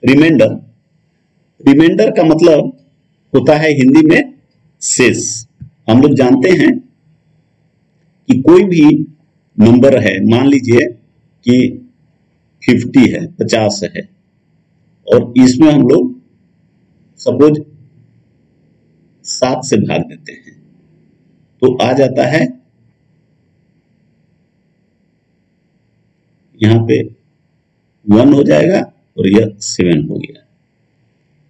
Reminder, reminder का मतलब होता है हिंदी में शेष। हम लोग जानते हैं कि कोई भी नंबर है, मान लीजिए कि 50 है, 50 है, और इसमें हम लोग सपोज 7 से भाग देते हैं तो आ जाता है यहां पे 1 हो जाएगा और यह 7 हो गया।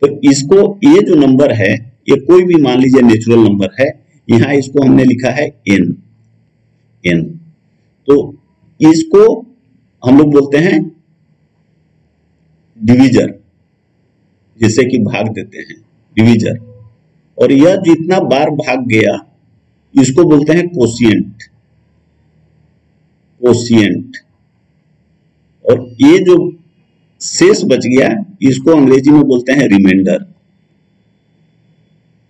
तो इसको, ये जो नंबर है ये कोई भी मान लीजिए नेचुरल नंबर है, यहां इसको हमने लिखा है n, n। तो इसको हम लोग बोलते हैं डिवीजर, जिसे कि भाग देते हैं, डिवीजर। और यह जितना बार भाग गया इसको बोलते हैं कोशिएंट, कोशिएंट। और ये जो शेष बच गया इसको अंग्रेजी में बोलते हैं रिमाइंडर,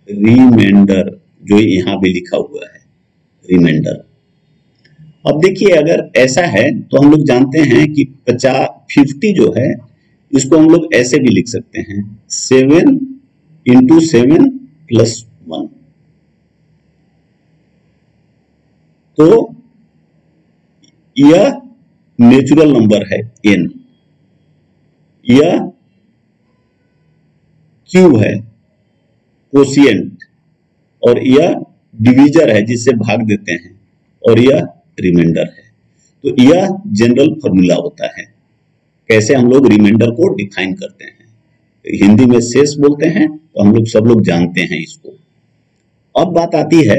रिमाइंडर, जो यहां पे लिखा हुआ है रिमाइंडर। अब देखिए अगर ऐसा है तो हम लोग जानते हैं कि 50 जो है इसको हम लोग ऐसे भी लिख सकते हैं 7 × 7 + 1। तो यह नेचुरल नंबर है n, यह क्यूब है कोशिएंट, और यह डिवीजर है जिससे भाग देते हैं, और यह रिमाइंडर है। तो यह जनरल फॉर्मूला होता है कैसे हम लोग रिमाइंडर को डिफाइन करते हैं। हिंदी में शेष बोलते हैं, तो हम लोग सब लोग जानते हैं इसको। अब बात आती है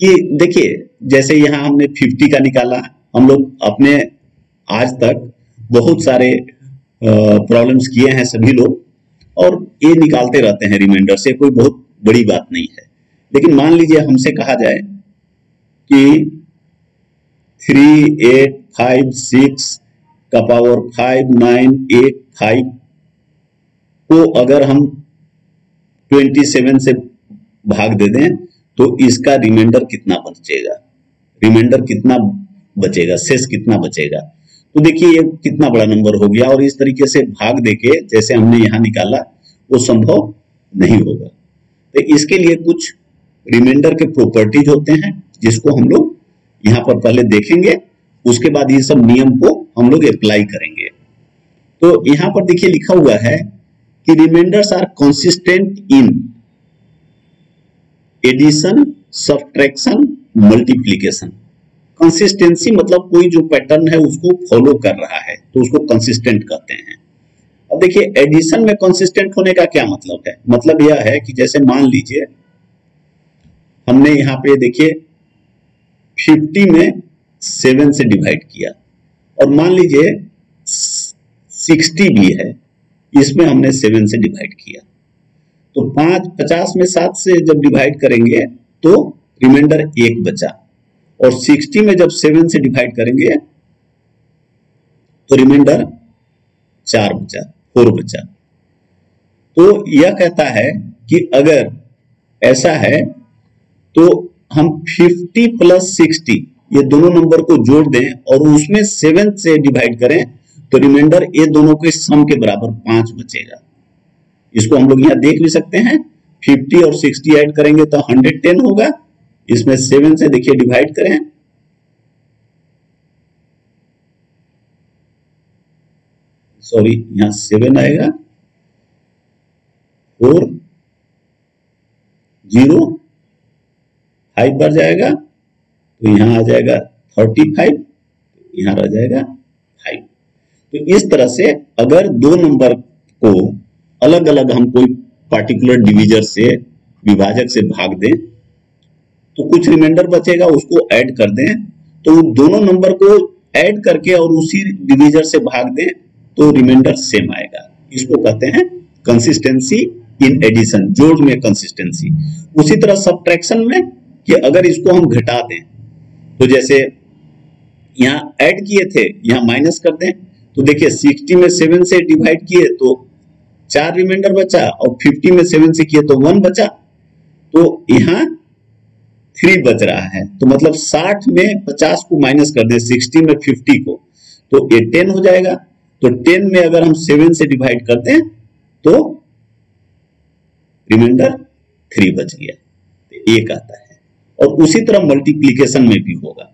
कि देखिए जैसे यहां हमने 50 का निकाला, हम लोग अपने आज तक बहुत सारे प्रॉब्लम्स किए हैं सभी लोग, और ये निकालते रहते हैं रिमाइंडर से, कोई बहुत बड़ी बात नहीं है। लेकिन मान लीजिए हमसे कहा जाए कि 3, 8, 5, 6 का पावर 5, 9, 8, 5 को अगर हम 27 से भाग दे दें तो इसका रिमाइंडर कितना बचेगा, रिमाइंडर कितना बचेगा, शेष कितना बचेगा। तो देखिए ये कितना बड़ा नंबर हो गया, और इस तरीके से भाग देके जैसे हमने यहां निकाला वो संभव नहीं होगा। तो इसके लिए कुछ रिमाइंडर के प्रॉपर्टीज होते हैं जिसको हम लोग यहां पर पहले देखेंगे, उसके बाद ये सब नियम को हम लोग अप्लाई करेंगे। तो यहां पर देखिए लिखा हुआ है कि reminders are consistent in addition, subtraction, multiplication. Consistency मतलब कोई जो पैटर्न है उसको फॉलो कर रहा है तो उसको कंसिस्टेंट कहते हैं। अब देखिए एडिशन में कंसिस्टेंट होने का क्या मतलब है, मतलब यह है कि जैसे मान लीजिए हमने यहाँ पे देखिए 50 में 7 से डिवाइड किया, और मान लीजिए 60 भी है, इसमें हमने 7 से डिवाइड किया, तो 50 में 7 से जब डिवाइड करेंगे तो रिमाइंडर 1 बचा, और 60 में जब 7 से डिवाइड करेंगे तो रिमाइंडर 4 बचा, 4 बचा। तो यह कहता है कि अगर ऐसा है तो हम 50 + 60 ये दोनों नंबर को जोड़ दें और उसमें 7 से डिवाइड करें तो रिमाइंडर ये दोनों के सम के बराबर 5 बचेगा। इसको हम लोग यहां देख भी सकते हैं, 50 और 60 ऐड करेंगे तो 110 होगा, इसमें 7 से देखिए डिवाइड करें सॉरी यहां 7 आएगा, 4 0 5 बार जाएगा तो यहां आ जाएगा 35, यहां रह जाएगा 5। तो इस तरह से अगर दो नंबर को अलग अलग हम कोई पार्टिकुलर डिवीजर से, विभाजक से भाग दें तो कुछ रिमाइंडर बचेगा, उसको ऐड कर दें तो दोनों नंबर को ऐड करके और उसी डिवीजर से भाग दें तो रिमाइंडर सेम आएगा। इसको कहते हैं कंसिस्टेंसी इन एडिशन, जोड़ में कंसिस्टेंसी। उसी तरह सब्ट्रैक्शन में कि अगर इसको हम घटा दें तो जैसे यहां ऐड किए थे यहां माइनस कर दें तो देखिए 60 में 7 से डिवाइड किए तो 4 रिमाइंडर बचा, और 50 में 7 से किए तो 1 बचा, तो यहां 3 बच रहा है। तो मतलब 60 में 50 को माइनस कर दें 60 में 50 को तो ये 10 हो जाएगा, तो 10 में अगर हम 7 से डिवाइड कर दें तो रिमाइंडर 3 बच गया, तो 1 आता है। और उसी तरह मल्टीप्लीकेशन में भी होगा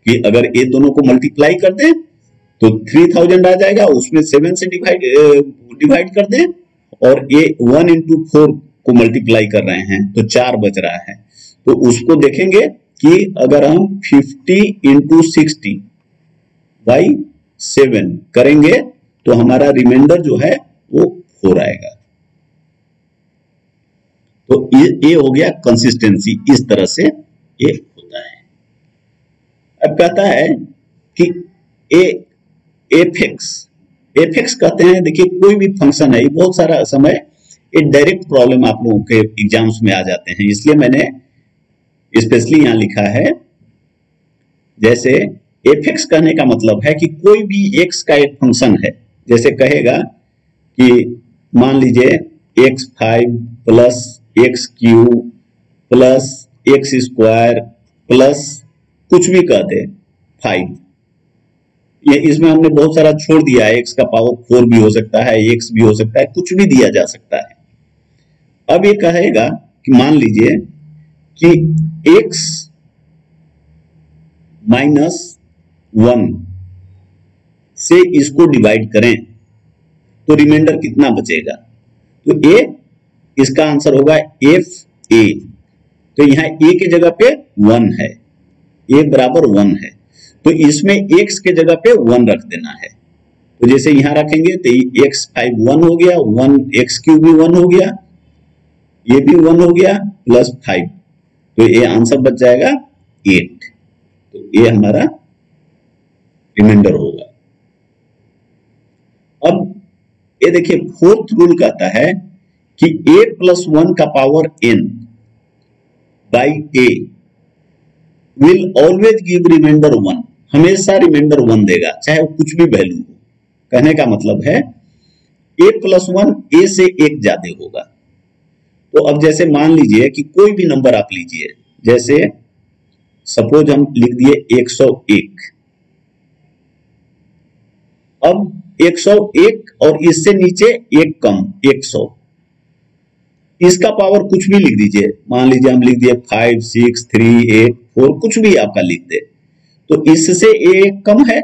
कि अगर ये दोनों को मल्टीप्लाई कर दें तो 3000 आ जाएगा, उसमें 7 से डिवाइड कर दें और ये 1 into 4 को मल्टीप्लाई कर रहे हैं तो 4 बच रहा है। तो उसको देखेंगे कि अगर हम 50 into 60 by 7 करेंगे तो हमारा रिमाइंडर जो है वो 4 आएगा। तो ये हो गया कंसिस्टेंसी, इस तरह से ये होता है। अब कहता है कि एफ एक्स कहते हैं, देखिए कोई भी फंक्शन है, बहुत सारा समय ये डायरेक्ट प्रॉब्लम आप लोगों के एग्जाम्स में आ जाते हैं, इसलिए मैंने स्पेशली यहां लिखा है। जैसे एफ एक्स कहने का मतलब है कि कोई भी एक्स का एक फंक्शन है, जैसे कहेगा कि मान लीजिए x5 plus x³ plus x² plus कुछ भी कहते 5, ये इसमें हमने बहुत सारा छोड़ दिया है, x का पावर 4 भी हो सकता है, x भी हो सकता है, कुछ भी दिया जा सकता है। अब ये कहेगा कि मान लीजिए कि x माइनस 1 से इसको डिवाइड करें तो रिमाइंडर कितना बचेगा, तो a इसका आंसर होगा एफ ए। तो यहां a की जगह पे 1 है, a बराबर 1 है, तो इसमें x के जगह पे 1 रख देना है। तो जैसे यहां रखेंगे तो x5 1 हो गया, 1 x³ भी 1 हो गया, ये भी 1 हो गया प्लस 5, तो ये आंसर बच जाएगा 8। तो ये हमारा रिमाइंडर होगा। अब ये देखिए फोर्थ रूल कहता है कि a प्लस 1 का power n by a will always give reminder 1, हमेशा रिमाइंडर 1 देगा, चाहे वो कुछ भी वैल्यू हो। कहने का मतलब है a प्लस 1 a से 1 ज्यादा होगा। तो अब जैसे मान लीजिए कि कोई भी नंबर आप लीजिए, जैसे सपोज हम लिख दिए 101, अब 101 और इससे नीचे एक कम 100, इसका पावर कुछ भी लिख दीजिए, मान लीजिए हम लिख दिए 5 6 3 8 4, कुछ भी आपका लिख दे, तो इससे एक कम है,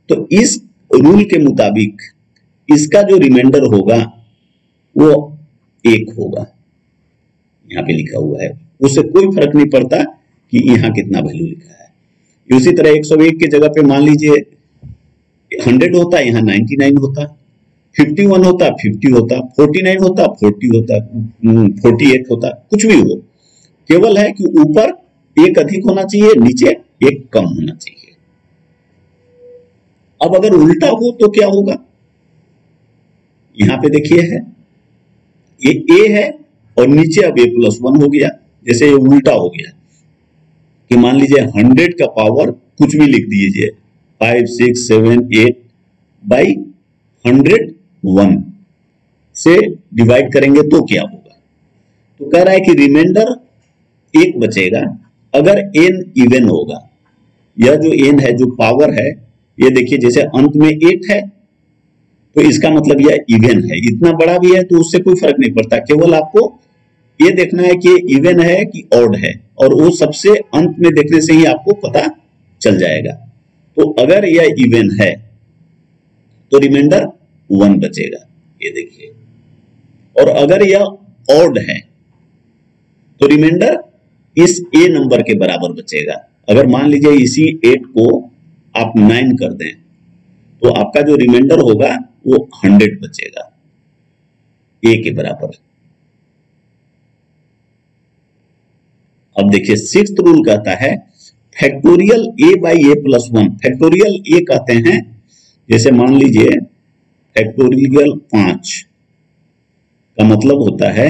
तो इस रूल के मुताबिक इसका जो रिमाइंडर होगा वो 1 होगा, यहाँ पे लिखा हुआ है, उससे कोई फर्क नहीं पड़ता कि यहाँ कितना वैल्यू लिखा है। उसी तरह 101 के जगह पे मान लीजिए 100 होता, यहाँ 99 होता, 51 होता 50 होता, 49 होता 40 होता, 48 होता, कुछ भी हो, केवल है कि ऊपर एक अधिक होना चाहिए, नीचे एक कम होना चाहिए। अब अगर उल्टा हो तो क्या होगा, यहां पे देखिए है ये a है और नीचे अब a प्लस 1 हो गया, जैसे ये उल्टा हो गया कि मान लीजिए 100 का पावर कुछ भी लिख दीजिए 5 6 7 8 बाई 101 से डिवाइड करेंगे तो क्या होगा, तो कह रहा है कि रिमाइंडर 1 बचेगा अगर n इवन होगा। यह जो n है, जो पावर है, ये देखिए जैसे अंत में 8 है तो इसका मतलब यह इवन है, इतना बड़ा भी है तो उससे कोई फर्क नहीं पड़ता, केवल आपको ये देखना है कि इवन है कि ऑड है, और वो सबसे अंत में देखने से ही आपको पता चल जाएगा। तो अगर यह इवन है तो रिमाइंडर 1 बचेगा, ये देखिए, और अगर यह ऑड है तो रिमाइंडर इस a नंबर के बराबर बचेगा। अगर मान लीजिए इसी 8 को आप 9 कर दें तो आपका जो रिमाइंडर होगा वो 100 बचेगा, a के बराबर। अब देखिए सिक्स्थ रूल कहता है factorial a by a plus 1। Factorial a कहते हैं, जैसे मान लीजिए फैक्टोरियल 5 का मतलब होता है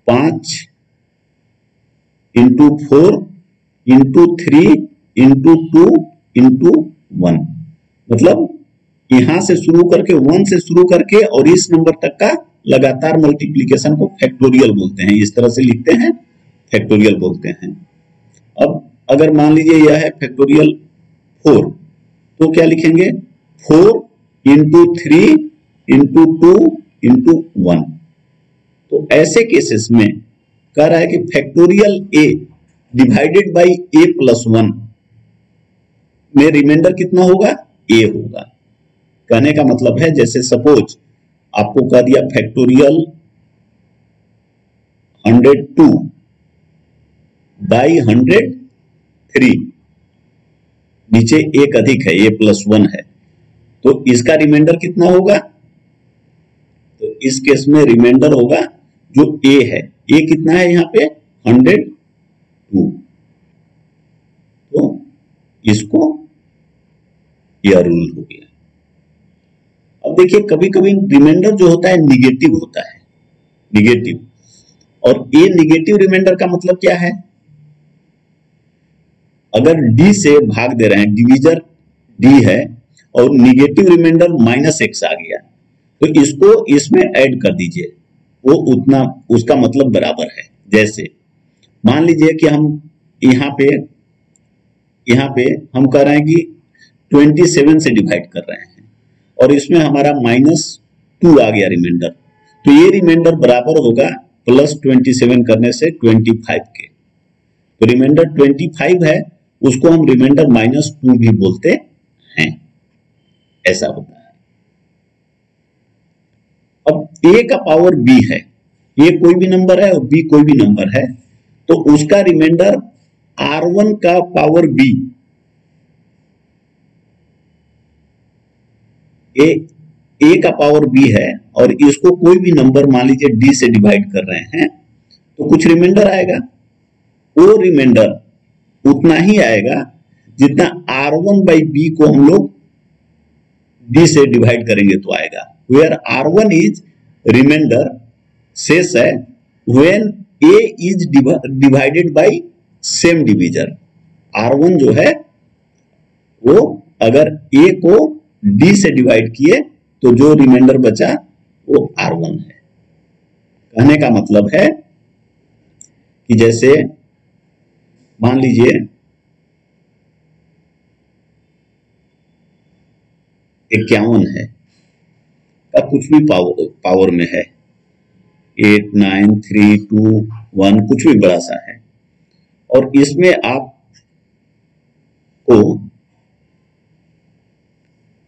5 इंटू 4 इंटू 3 इंटू 2 इंटू 1, मतलब यहां से शुरू करके 1 से शुरू करके और इस नंबर तक का लगातार मल्टीप्लिकेशन को फैक्टोरियल बोलते हैं, इस तरह से लिखते हैं, फैक्टोरियल बोलते हैं। अब अगर मान लीजिए यह है फैक्टोरियल 4 तो क्या लिखेंगे 4 इंटू 3 इंटू 2 इंटू 1। तो ऐसे केसेस में कह रहा है कि factorial a divided by a plus 1 में रिमाइंडर कितना होगा, a होगा। कहने का मतलब है जैसे सपोज आपको कह दिया फैक्टोरियल 102 बाई 103, नीचे एक अधिक है, a प्लस 1 है, तो इसका रिमाइंडर कितना होगा, तो इस केस में रिमाइंडर होगा जो a है, a कितना है यहाँ पे 102, तो इसको यह रूल हो गया। अब देखिए कभी कभी रिमाइंडर जो होता है निगेटिव होता है, निगेटिव, और ए निगेटिव रिमाइंडर का मतलब क्या है, अगर d से भाग दे रहे हैं, डिवीजर d है और निगेटिव रिमाइंडर -x आ गया, तो इसको इसमें ऐड कर दीजिए, वो उतना उसका मतलब बराबर है। जैसे मान लीजिए कि हम यहाँ पे हम कह रहे हैं कि 27 से डिवाइड कर रहे हैं और इसमें हमारा -2 आ गया रिमाइंडर, तो ये रिमाइंडर बराबर होगा +27 करने से 25 के। तो रिमाइंडर 25 है, उसको हम रिमाइंडर -2 भी बोलते हैं, ऐसा होता है। अब a का पावर b है, a कोई भी नंबर है और b कोई भी नंबर है, तो उसका रिमाइंडर r1 का पावर b, a का पावर b है और इसको कोई भी नंबर मान लीजिए d से डिवाइड कर रहे हैं, तो कुछ रिमाइंडर आएगा, वो रिमाइंडर उतना ही आएगा जितना r1 बाई b को हम लोग d से डिवाइड करेंगे तो आएगा। वेयर r1 इज रिमाइंडर, शेष है, when a is divided by same divisor. r1 जो है वो अगर a को d से डिवाइड किए तो जो रिमाइंडर बचा वो r1 है। कहने का मतलब है कि जैसे मान लीजिए 51 है का कुछ भी पावर में है, 8, 9, 3, 2, 1 कुछ भी बड़ा सा है, और इसमें आपको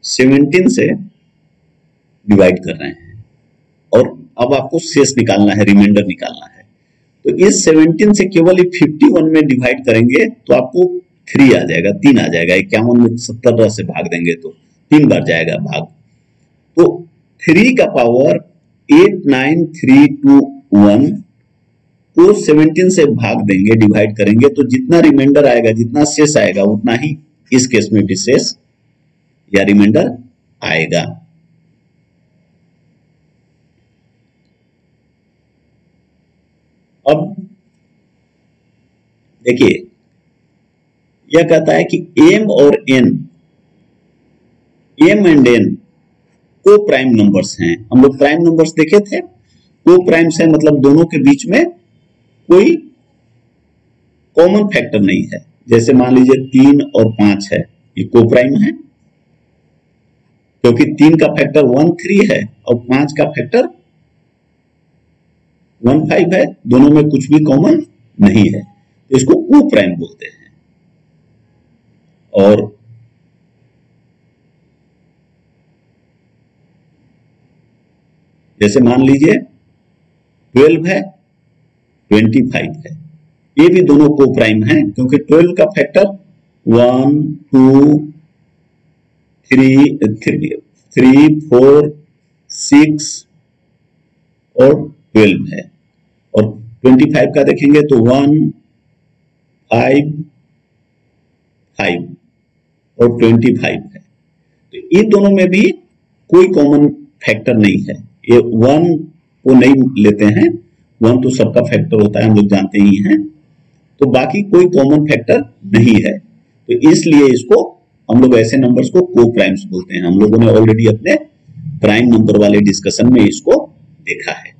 17 से डिवाइड कर रहे हैं और अब आपको शेष निकालना है, रिमाइंडर निकालना है। तो इस 17 से केवल 51 में डिवाइड करेंगे तो आपको 3 आ जाएगा, 3 आ जाएगा। 51 में 17 से भाग देंगे तो 3 बार जाएगा भाग, तो 3 का पावर 8, 9, 3, 2, 1 को 17 से भाग देंगे, डिवाइड करेंगे, तो जितना रिमाइंडर आएगा, जितना शेष आएगा, उतना ही इस केस में भी शेष या रिमाइंडर आएगा। अब देखिए यह कहता है कि m और n, m एंड n को प्राइम नंबर्स हैं। हम लोग प्राइम नंबर्स देखे थे, को प्राइम्स है मतलब दोनों के बीच में कोई कॉमन फैक्टर नहीं है। जैसे मान लीजिए 3 और 5 है, ये को प्राइम है क्योंकि 3 का फैक्टर 1, 3 है और 5 का फैक्टर 1, 5 है, दोनों में कुछ भी कॉमन नहीं है, तो इसको को प्राइम बोलते हैं। और जैसे मान लीजिए 12 है, 25 है, ये भी दोनों को प्राइम हैं क्योंकि 12 का फैक्टर 1, 2, 3, 4, 6 और 12 है। और 25 का देखेंगे तो 1, 5, 5 और 25 है, तो इन दोनों में भी कोई कॉमन फैक्टर नहीं है। ये 1 को नहीं लेते हैं, 1 तो सबका फैक्टर होता है, हम लोग जानते ही हैं, तो बाकी कोई कॉमन फैक्टर नहीं है, तो इसलिए इसको हम लोग ऐसे नंबर्स को को प्राइम्स बोलते हैं। हम लोगों ने ऑलरेडी अपने प्राइम नंबर वाले डिस्कशन में इसको देखा है।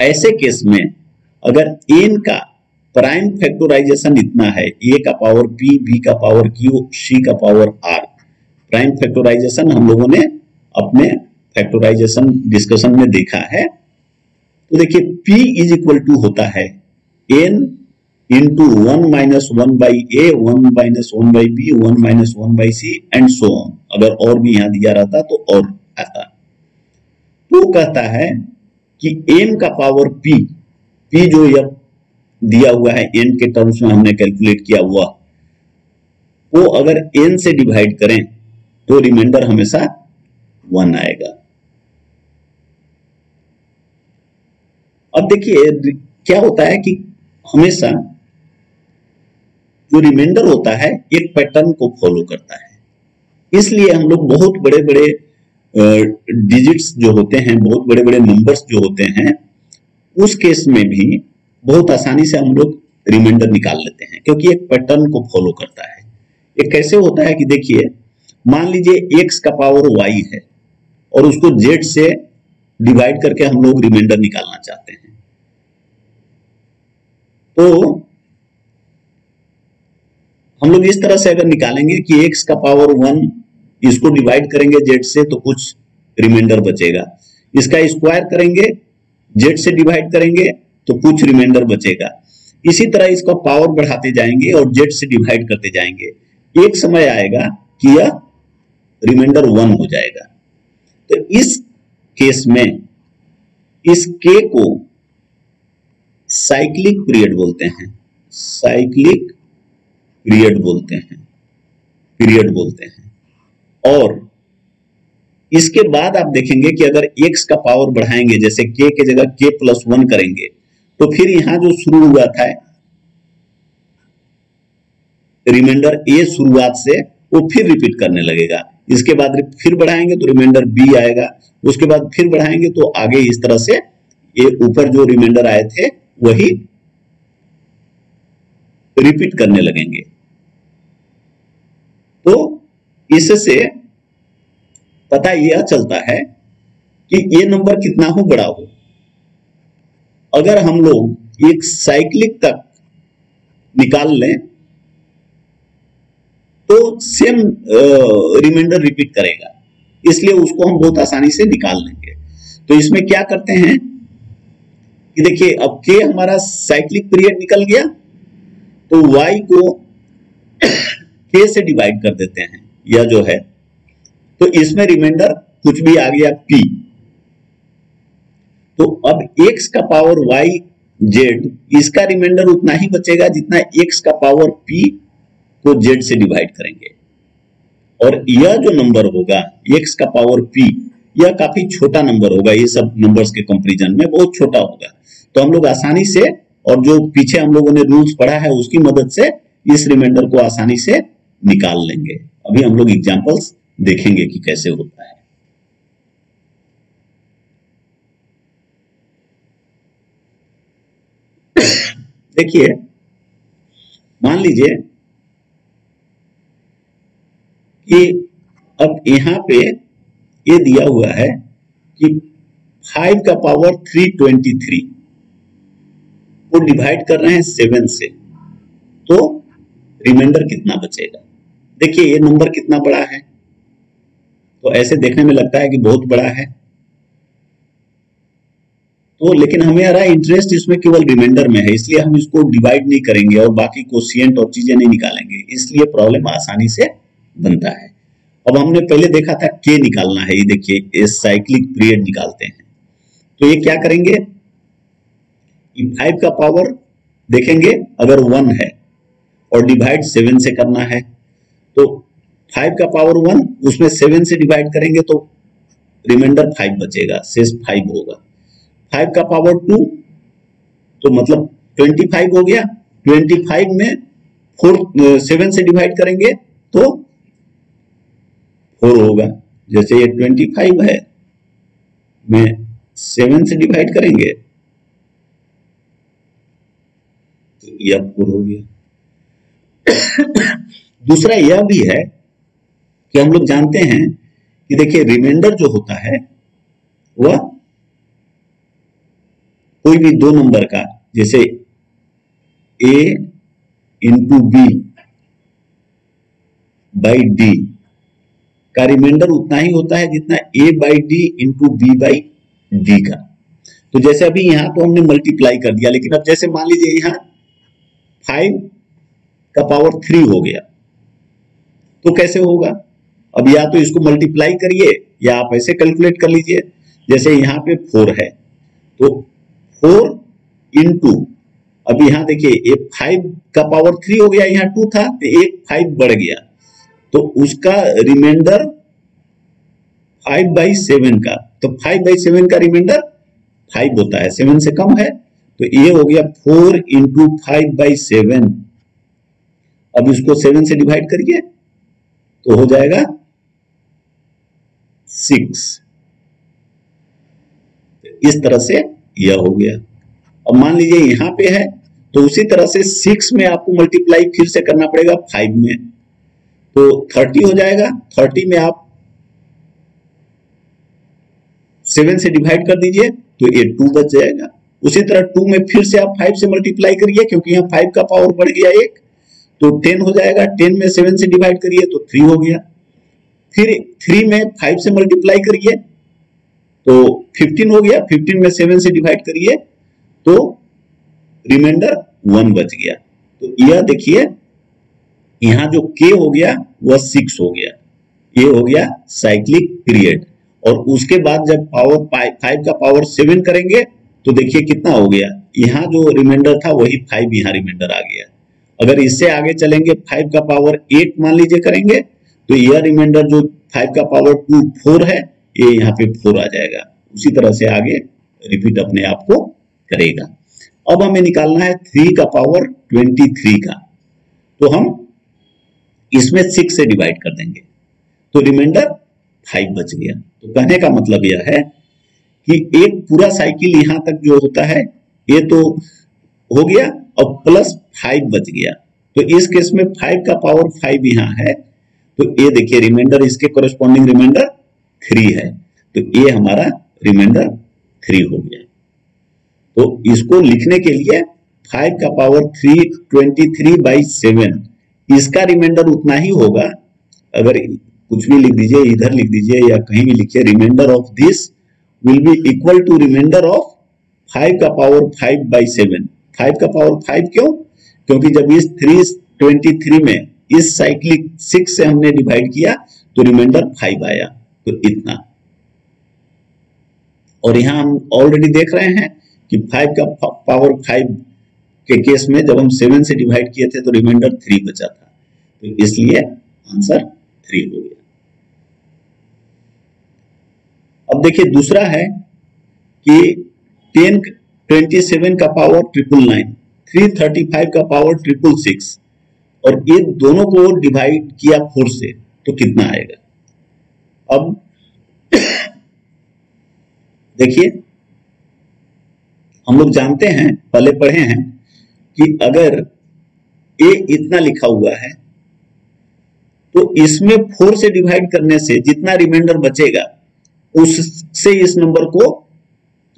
ऐसे केस में अगर n का प्राइम फैक्टराइजेशन इतना है, ए का पावर पी, बी का पावर क्यू, सी का पावर आर। प्राइम फैक्टराइजेशन हम लोगों ने अपने फैक्टराइजेशन डिस्कशन में देखा है। तो देखिए P इज इक्वल टू होता है n into 1 minus 1 by a, 1 minus 1 by b, 1 minus 1 by c and so on. अगर और भी यहां दिया रहता तो और आता। तो कहता है कि n का पावर p जो यह दिया हुआ है n के टर्म्स में हमने कैलकुलेट किया हुआ, वो अगर n से डिवाइड करें तो रिमाइंडर हमेशा 1 आएगा। अब देखिए क्या होता है कि हमेशा जो रिमाइंडर होता है एक पैटर्न को फॉलो करता है, इसलिए हम लोग बहुत बड़े बड़े डिजिट्स जो होते हैं, बहुत बड़े बड़े नंबर्स जो होते हैं, उस केस में भी बहुत आसानी से हम लोग रिमाइंडर निकाल लेते हैं, क्योंकि एक पैटर्न को फॉलो करता है। ये कैसे होता है कि देखिए मान लीजिए x का पावर y है और उसको z से डिवाइड करके हम लोग रिमाइंडर निकालना चाहते हैं। तो हम लोग इस तरह से अगर निकालेंगे कि x का पावर 1, इसको डिवाइड करेंगे z से तो कुछ रिमाइंडर बचेगा, इसका स्क्वायर करेंगे z से डिवाइड करेंगे तो कुछ रिमाइंडर बचेगा। इसी तरह इसका पावर बढ़ाते जाएंगे और z से डिवाइड करते जाएंगे, एक समय आएगा कि यह रिमाइंडर 1 हो जाएगा। तो इस केस में इस k को साइक्लिक पीरियड बोलते हैं, साइक्लिक पीरियड बोलते हैं। और इसके बाद आप देखेंगे कि अगर x का पावर बढ़ाएंगे, जैसे k के जगह k प्लस 1 करेंगे, तो फिर यहां जो शुरू हुआ था रिमाइंडर a शुरुआत से, वो फिर रिपीट करने लगेगा। इसके बाद फिर बढ़ाएंगे तो रिमाइंडर b आएगा, उसके बाद फिर बढ़ाएंगे तो आगे इस तरह से ये ऊपर जो रिमाइंडर आए थे वही रिपीट करने लगेंगे। तो इससे पता यह चलता है कि ये नंबर कितना हो बड़ा हो। अगर हम लोग एक साइक्लिक तक निकाल लें तो सेम रिमाइंडर रिपीट करेगा, इसलिए उसको हम बहुत आसानी से निकाल लेंगे। तो इसमें क्या करते हैं कि देखिए अब k हमारा साइक्लिक पीरियड निकल गया, तो y को k से डिवाइड कर देते हैं, यह जो है, तो इसमें रिमाइंडर कुछ भी आ गया p। तो अब x का पावर y z, इसका रिमाइंडर उतना ही बचेगा जितना x का पावर p को z से डिवाइड करेंगे। और यह जो नंबर होगा x का पावर p, यह काफी छोटा नंबर होगा, ये सब नंबर्स के कंपैरिजन में बहुत छोटा होगा। तो हम लोग आसानी से, और जो पीछे हम लोगों ने रूल्स पढ़ा है उसकी मदद से इस रिमाइंडर को आसानी से निकाल लेंगे। अभी हम लोग एग्जांपल्स देखेंगे कि कैसे होता है। देखिए मान लीजिए कि अब यहां पे ये दिया हुआ है कि 5 का पावर 323 को डिवाइड कर रहे हैं 7 से, तो रिमाइंडर कितना बचेगा। देखिए ये नंबर कितना बड़ा है, तो ऐसे देखने में लगता है कि बहुत बड़ा है, तो लेकिन हमें आ रहा है इंटरेस्ट इसमें केवल रिमाइंडर में है, इसलिए हम इसको डिवाइड नहीं करेंगे और बाकी कोशिएंट और चीजें नहीं निकालेंगे, इसलिए प्रॉब्लम आसानी से बनता है। अब हमने पहले देखा था k निकालना है, ये देखिए ये साइक्लिक पीरियड निकालते हैं। तो ये क्या करेंगे, 5 का पावर देखेंगे अगर 1 है और डिवाइड 7 से करना है, तो 5 का पावर 1 उसमें 7 से डिवाइड करेंगे तो रिमाइंडर 5 बचेगा, शेष 5 होगा। 5 का पावर 2 तो मतलब 25 हो गया, 25 में 7 से डिवाइड करेंगे तो 4 होगा। जैसे ये 25 है, में 7 से डिवाइड करेंगे तो यह 4 हो गया। दूसरा यह भी है कि हम लोग जानते हैं कि देखिए रिमाइंडर जो होता है वह कोई भी दो नंबर का, जैसे a into b by d का रिमाइंडर उतना ही होता है जितना a by d into b by d का। तो जैसे अभी यहां तो हमने मल्टीप्लाई कर दिया, लेकिन अब जैसे मान लीजिए यहां 5 का पावर 3 हो गया, तो कैसे होगा? अब या तो इसको मल्टीप्लाई करिए या आप ऐसे कैलकुलेट कर लीजिए। जैसे यहाँ पे 4 है तो 4 इंटू, अब यहाँ देखिए ये 5 का पावर 3 हो गया, यहाँ 2 था तो एक 5 बढ़ गया, तो उसका रिमाइंडर 5/7 का, तो 5/7 का रिमाइंडर 5 होता है, 7 से कम है, तो ये हो गया 4 इंटू 5/7। अब इसको 7 से डिवाइड करिए तो हो जाएगा 6। इस तरह से यह हो गया। अब मान लीजिए यहां पे है तो उसी तरह से 6 में आपको मल्टीप्लाई फिर से करना पड़ेगा 5 में, तो 30 हो जाएगा। 30 में आप 7 से डिवाइड कर दीजिए तो ये 2 बच जाएगा। उसी तरह 2 में फिर से आप 5 से मल्टीप्लाई करिए, क्योंकि यहाँ 5 का पावर बढ़ गया 1, तो 10 हो जाएगा। 10 में 7 से डिवाइड करिए तो 3 हो गया। फिर 3 में 5 से मल्टीप्लाई करिए तो 15 हो गया। 15 में 7 से डिवाइड करिए तो रिमाइंडर 1 बच गया। तो यह देखिए यहां जो k हो गया वह 6 हो गया। ये हो गया साइक्लिक पीरियड। और उसके बाद जब पावर 5 का पावर 7 करेंगे तो देखिए कितना हो गया, यहाँ जो रिमाइंडर था वही 5 यहाँ रिमाइंडर आ गया। अगर इससे आगे चलेंगे 5 का पावर 8 मान लीजिए करेंगे तो यह रिमाइंडर जो 5 का पावर 2 4 है, ये यहाँ पे 4 आ जाएगा। उसी तरह से आगे रिपीट अपने आप को करेगा। अब हमें निकालना है 3 का पावर 23 का, तो हम इसमें 6 से डिवाइड कर देंगे तो रिमाइंडर 5 बच गया। तो कहने का मतलब यह है कि एक पूरा साइकिल यहां तक जो होता है ये तो हो गया और प्लस 5 बच गया। तो इस केस में 5 का पावर 5 यहां है, तो ये देखिए रिमाइंडर, इसके कोरेस्पॉन्डिंग रिमाइंडर 3 है, तो ये हमारा रिमाइंडर 3 हो गया। तो इसको लिखने के लिए 5 का पावर 3 23/7 इसका रिमाइंडर उतना ही होगा। अगर कुछ भी लिख दीजिए, इधर लिख दीजिए या कहीं भी लिखिए, remainder of this will be equal to remainder of 5 का पावर 5/7। 5 का पावर 5 क्यों? क्योंकि जब इस 323 में इस साइक्लिक 6 से हमने डिवाइड किया तो रिमाइंडर 5 आया, तो इतना। और यहां हम ऑलरेडी देख रहे हैं कि 5 का पावर 5 के केस में जब हम 7 से डिवाइड किए थे तो रिमाइंडर 3 बचा था, तो इसलिए आंसर 3 हो गया। अब देखिए दूसरा है कि 1027 का पावर 999, 335 का पावर 666 और ये दोनों को डिवाइड किया 4 से तो कितना आएगा? अब देखिए हम लोग जानते हैं, पहले पढ़े हैं कि अगर ए इतना लिखा हुआ है तो इसमें 4 से डिवाइड करने से जितना रिमाइंडर बचेगा उससे इस नंबर को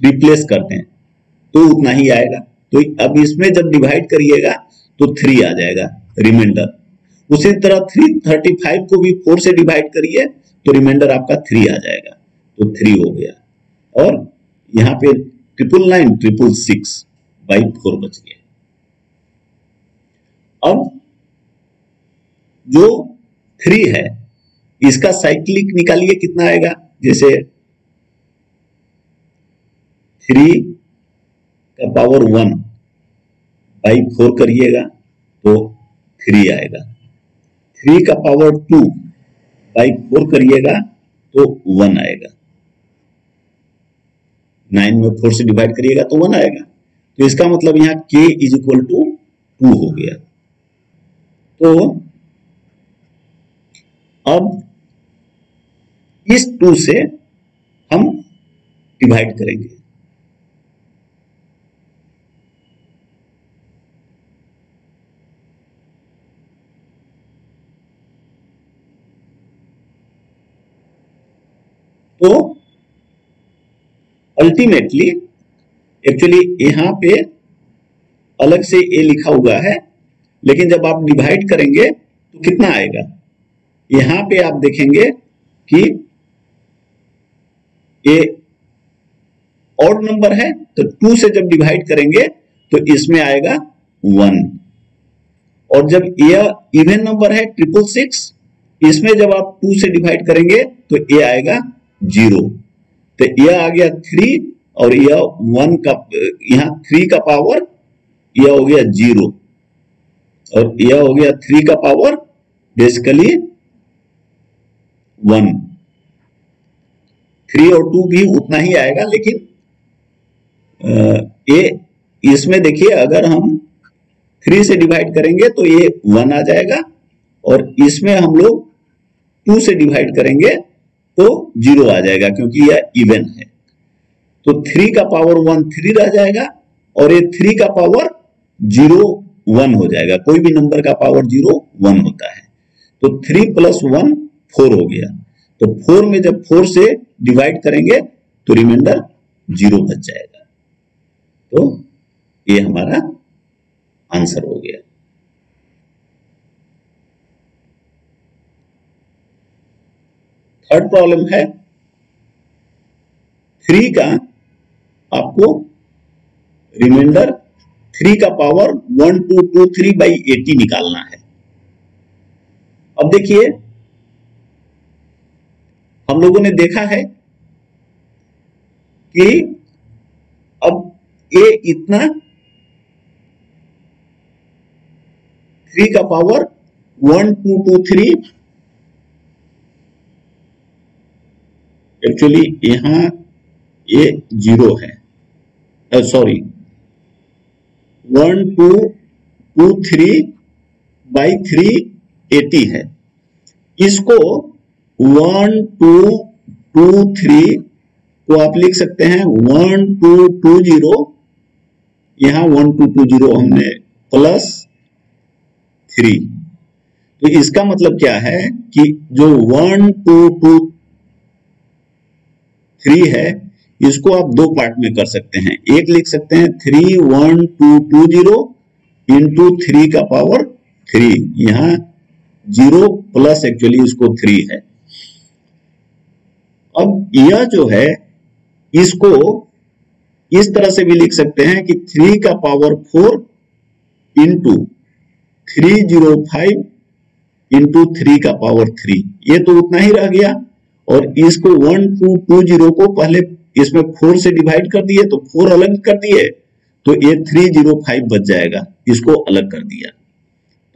रिप्लेस करते हैं तो उतना ही आएगा। तो अब इसमें जब डिवाइड करिएगा तो 3 आ जाएगा रिमाइंडर। उसी तरह 335 को भी 4 से डिवाइड करिए तो रिमाइंडर आपका 3 आ जाएगा, तो 3 हो गया। और यहाँ पे 999 666/4 बच गया। अब जो 3 है इसका साइक्लिक निकालिए कितना आएगा। जैसे 3 का पावर 1/4 करिएगा तो 3 आएगा। 3 का पावर 2/4 करिएगा तो 1 आएगा। 9 में 4 से डिवाइड करिएगा तो 1 आएगा। तो इसका मतलब यहां k = 2 हो गया। तो अब इस 2 से हम डिवाइड करेंगे। तो अल्टीमेटली एक्चुअली यहां पे अलग से ए लिखा हुआ है, लेकिन जब आप डिवाइड करेंगे तो कितना आएगा? यहां पे आप देखेंगे कि ए ऑड नंबर है, तो 2 से जब डिवाइड करेंगे तो इसमें आएगा 1, और जब ए इवन नंबर है 666, इसमें जब आप 2 से डिवाइड करेंगे तो ए आएगा 0, तो ए आ गया 3, और यह 1 का, यहां 3 का पावर यह हो गया 0, और यह हो गया 3 का पावर बेसिकली 1। 3 और 2 भी उतना ही आएगा, लेकिन ये इसमें देखिए अगर हम 3 से डिवाइड करेंगे तो ये 1 आ जाएगा, और इसमें हम लोग 2 से डिवाइड करेंगे तो 0 आ जाएगा, क्योंकि यह इवन है। तो 3 का पावर 1 3 रह जाएगा, और ये 3 का पावर 0 1 हो जाएगा। कोई भी नंबर का पावर 0 1 होता है, तो 3 + 1 4 हो गया। तो 4 में जब 4 से डिवाइड करेंगे तो रिमाइंडर 0 बच जाएगा। तो ये हमारा आंसर हो गया। थर्ड प्रॉब्लम है 3 का आपको रिमाइंडर 3 का पावर 1223/80 निकालना है। अब देखिए हम लोगों ने देखा है कि अब ये इतना 3 का पावर 1223, एक्चुअली यहां ये 0 है, सॉरी 1223/380 है। इसको 1223 को आप लिख सकते हैं 1220, यहां 1220 हमने +3। तो इसका मतलब क्या है कि जो 1223 है, इसको आप 2 पार्ट में कर सकते हैं। एक लिख सकते हैं 31220 इंटू 3 का पावर 3, यहां 0 प्लस एक्चुअली इसको 3 है। अब यह जो है इसको इस तरह से भी लिख सकते हैं कि 3 का पावर 4 इंटू 305 इंटू 3 का पावर 3, ये तो उतना ही रह गया। और इसको 1220 को पहले इसमें 4 से डिवाइड कर दिए तो 4 अलग कर दिए, तो ये 305 बच जाएगा, इसको अलग कर दिया।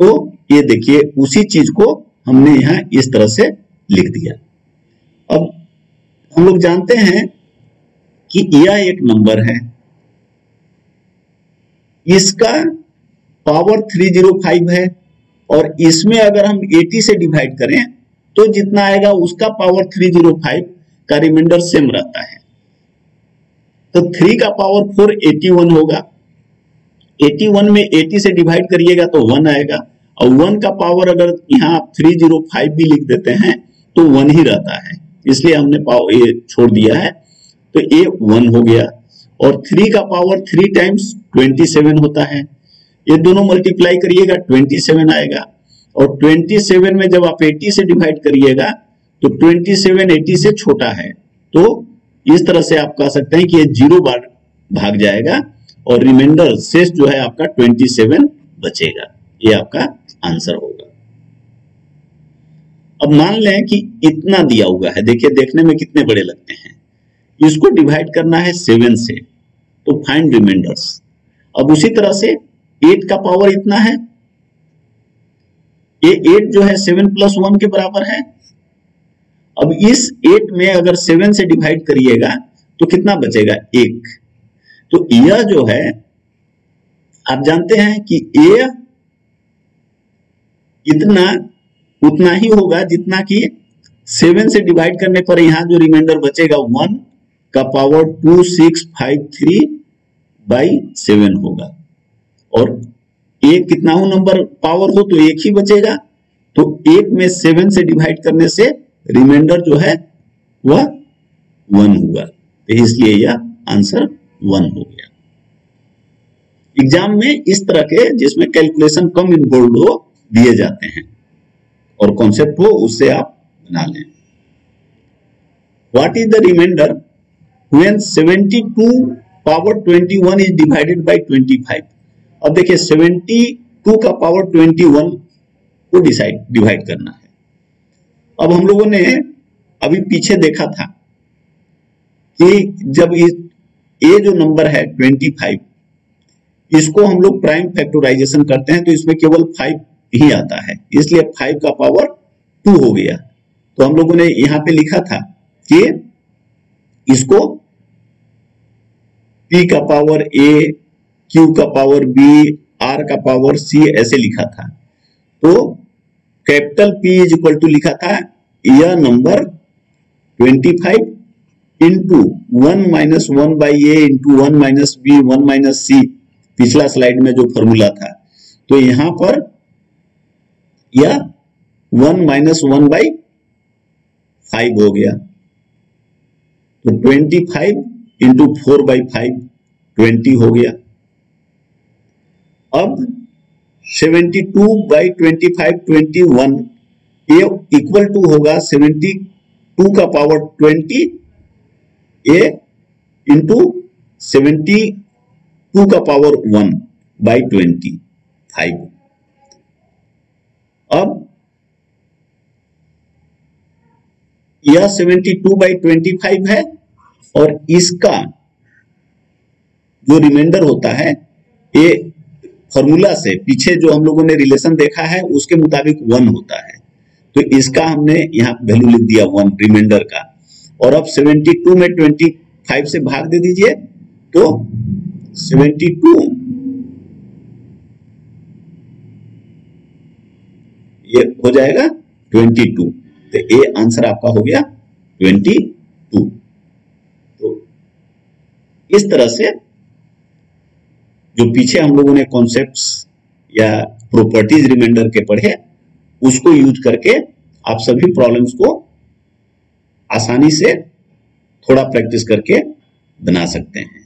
तो ये देखिए उसी चीज को हमने यहां इस तरह से लिख दिया। अब हम लोग जानते हैं कि यह एक नंबर है, इसका पावर 305 है, और इसमें अगर हम 80 से डिवाइड करें तो जितना आएगा उसका पावर 305 का रिमाइंडर सेम रहता है। तो 3 का पावर 4 81 होगा, 81 में 80 से डिवाइड करिएगा तो 1 आएगा, और 1 का पावर अगर यहाँ आप 305 भी लिख देते हैं तो 1 ही रहता है, इसलिए हमने ये छोड़ दिया है। तो ये 1 हो गया, और 3 का पावर 3 टाइम्स 27 होता है, ये दोनों मल्टीप्लाई करिएगा 27 आएगा, और 27 में जब आप 80 से डिवाइड करिएगा तो 27 80 से छोटा है, तो इस तरह से आप कह सकते हैं कि ये 0 बार भाग जाएगा, और रिमाइंडर शेष जो है आपका 27 बचेगा। ये आपका आंसर होगा। अब मान लें कि इतना दिया हुआ है, देखिए देखने में कितने बड़े लगते हैं, इसको डिवाइड करना है 7 से, तो फाइंड रिमाइंडर्स। अब उसी तरह से 8 का पावर इतना है, ये 8 जो है 7 + 1 के बराबर है। अब इस 8 में अगर 7 से डिवाइड करिएगा तो कितना बचेगा? 1। तो यह जो है आप जानते हैं कि ये इतना उतना ही होगा जितना कि 7 से डिवाइड करने पर यहां जो रिमाइंडर बचेगा 1 का पावर 2653/7 होगा, और एक कितना हो नंबर पावर हो तो 1 ही बचेगा, तो 1 में 7 से डिवाइड करने से रिमाइंडर जो है वह 1 हुआ, तो इसलिए यह आंसर 1 हो गया। एग्जाम में इस तरह के जिसमें कैलकुलेशन कम इन्वॉल्व हो दिए जाते हैं और कॉन्सेप्ट हो उससे आप बना लें। What is the remainder when 72 power 21 is divided by 25। अब देखिए 72 का पावर 21 को डिवाइड करना है। अब हम लोगों ने अभी पीछे देखा था कि जब ये जो नंबर है 25, इसको हम लोग प्राइम फैक्टराइजेशन करते हैं तो इसमें केवल 5 ही आता है, इसलिए 5 का पावर 2 हो गया। तो हम लोगों ने यहां पे लिखा था कि इसको p का पावर a, q का पावर b, r का पावर c ऐसे लिखा था। तो capital P is equal to लिखा था यह number 25 into 1 minus 1 by a into 1 minus b 1 minus c, पिछला स्लाइड में जो फॉर्मूला था। तो यहां पर यह 1 माइनस 1 बाई 5 हो गया। तो 25 इंटू 4 बाई 5 20 हो गया। अब 72 बाई 25 21, ये इक्वल टू होगा 72 का पावर 20 ए इंटू 72 का पावर 1 बाई 25। अब यह 72 बाई 25 है और इसका जो रिमाइंडर होता है ये फॉर्मूला से पीछे जो हम लोगों ने रिलेशन देखा है उसके मुताबिक 1 होता है। तो इसका हमने यहाँ वैल्यू लिख दिया 1 रिमाइंडर का। और अब 72 में 25 से भाग दे दीजिए तो 72 ये हो जाएगा 22। तो ये आंसर आपका हो गया 22। तो इस तरह से जो पीछे हम लोगों ने कॉन्सेप्ट्स या प्रॉपर्टीज रिमाइंडर के पढ़े उसको यूज करके आप सभी प्रॉब्लम्स को आसानी से थोड़ा प्रैक्टिस करके बना सकते हैं।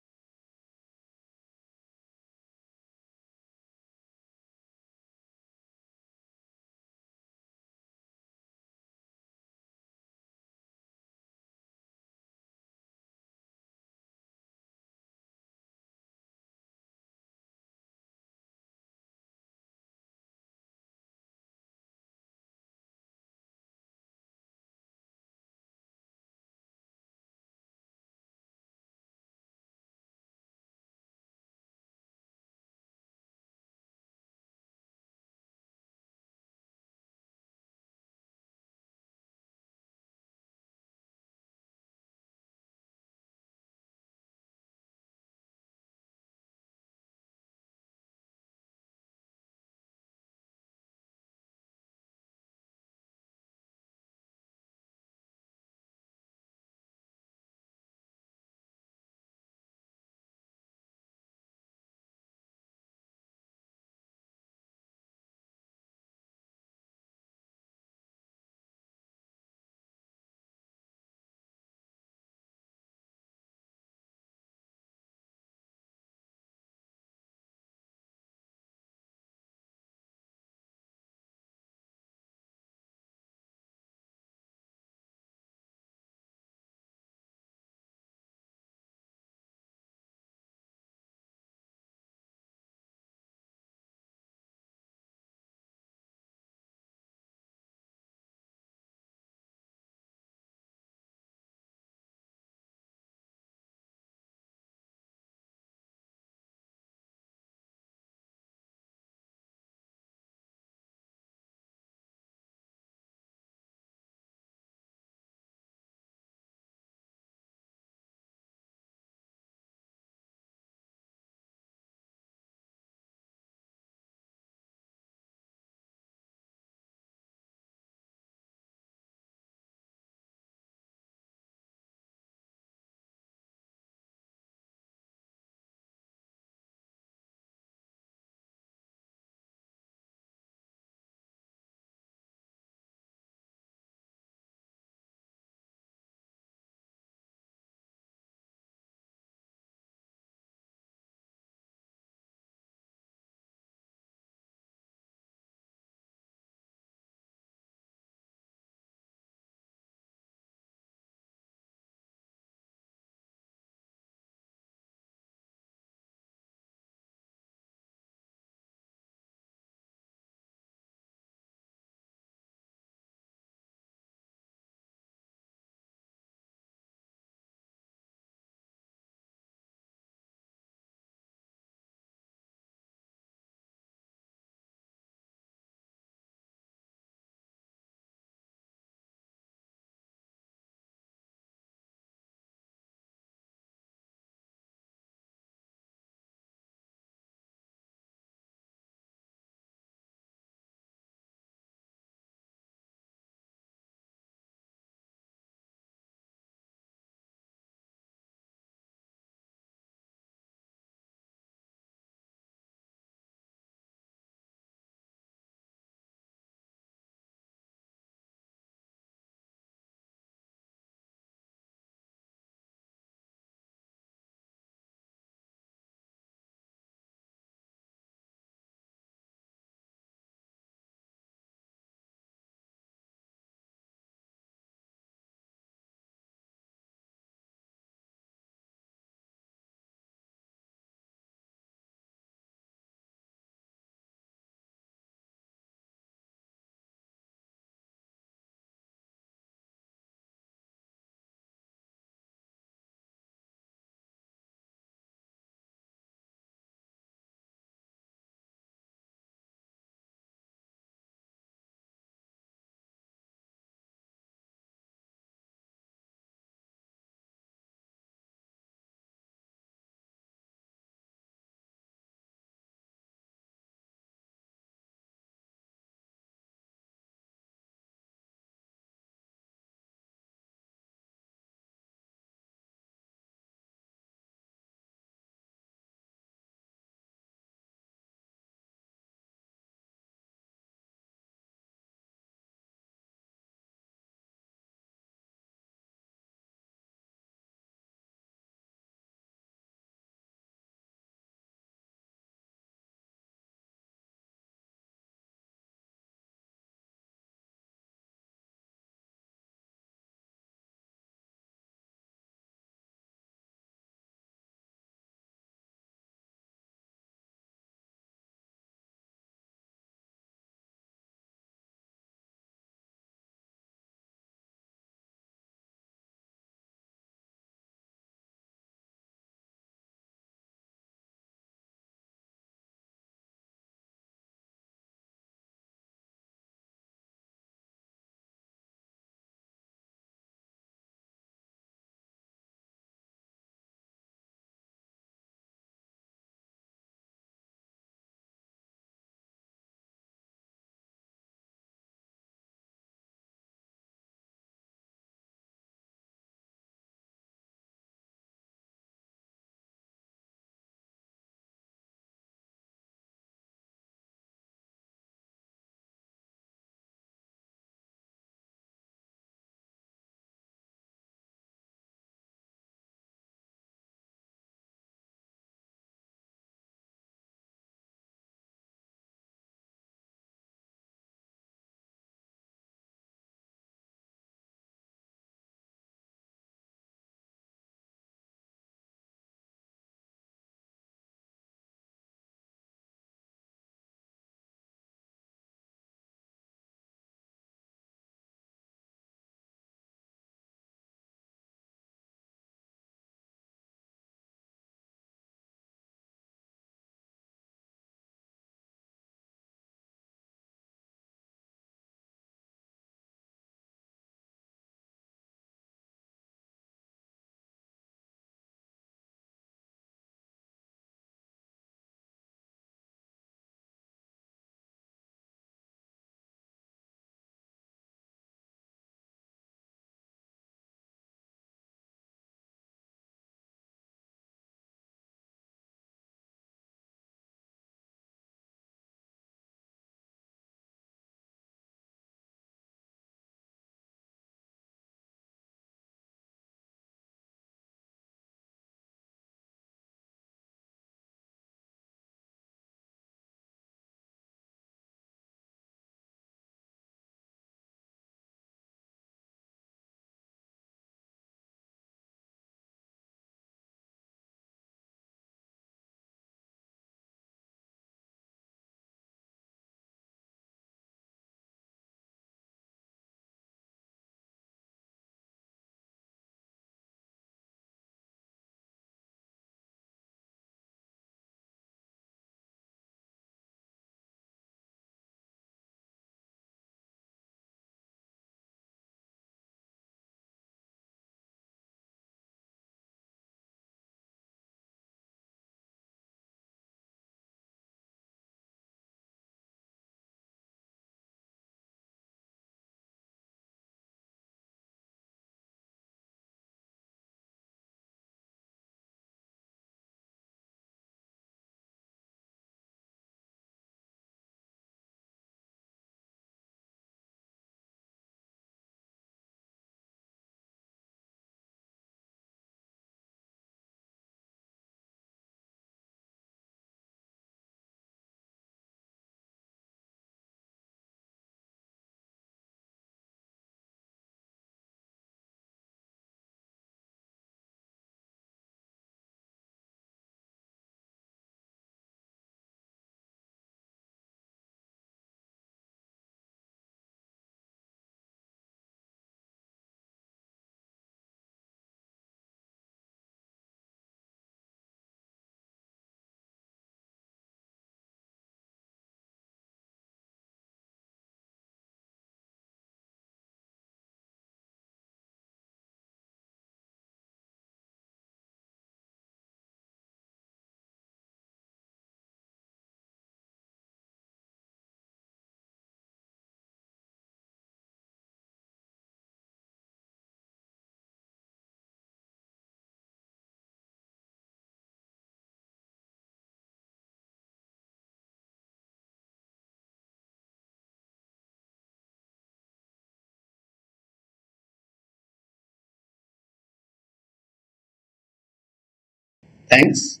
Thanks,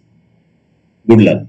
good luck.